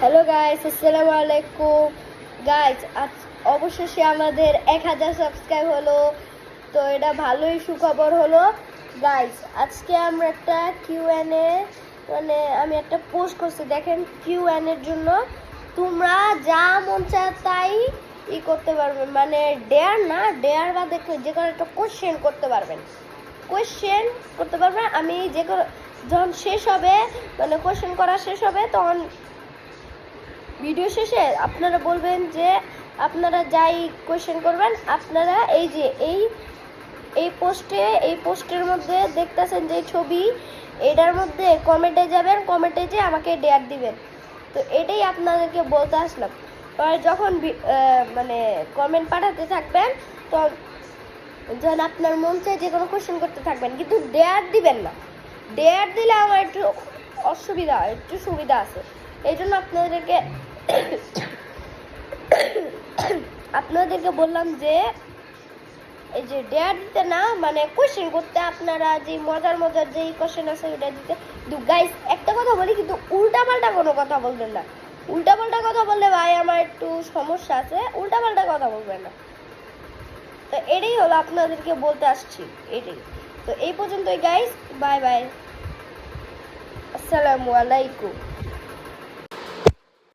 Hello guys, আসসালামু আলাইকুম guys. আজ অবশেষে আমাদের 1000 সাবস্ক্রাইব হলো, তো এটা ভালোই সুখবর হলো গাইস। আজকে আমরা একটা কিউএনএ আমি একটা পোস্ট করছি, দেখেন কিউএনএর জন্য তোমরা যা মন চায় তাই করতে পারবেন, মানে ডেয়ার বা দেখে যে কোনো একটা কোশ্চেন করতে পারবেন, আমি যে কোনো যখন শেষ হবে, মানে কোশ্চেন করা শেষ হবে, তখন ভিডিও শেষে আপনারা বলবেন যে আপনারা যাই কোয়েশ্চেন করবেন, আপনারা এই যে এই পোস্টের মধ্যে দেখতেছেন যে ছবি, এটার মধ্যে কমেন্টে যাবেন, কমেন্টে যে আমাকে ডেয়ার দিবেন। তো এটাই আপনাদেরকে বলতে আসলাম। পরে যখন মানে কমেন্ট পাঠাতে থাকবেন, তো যখন আপনার মন চায় যে কোনো কোয়েশ্চেন করতে থাকবেন, কিন্তু ডেয়ার দিবেন না। ডেয়ার দিলে আমার একটু অসুবিধা হয়, একটু সুবিধা আছে, এই জন্য আপনাদেরকে বললাম যে এই যে ডেয়ার দিতে না, মানে কোশ্চেন করতে, আপনারা যে মজার যেই কোশ্চেন আছে ওটা দিতে। গাইস একটা কথা বলি, কিন্তু উল্টাপাল্টা কোনো কথা বলবেন না। উল্টাপাল্টা কথা বললে ভাই আমার একটু সমস্যা আছে, উল্টাপাল্টা কথা বলবেন না। তো এটাই হলো আপনাদেরকে বলতে আসছি, এটাই। তো এই পর্যন্তই গাইস, বাই বাই, আসসালামু আলাইকুম।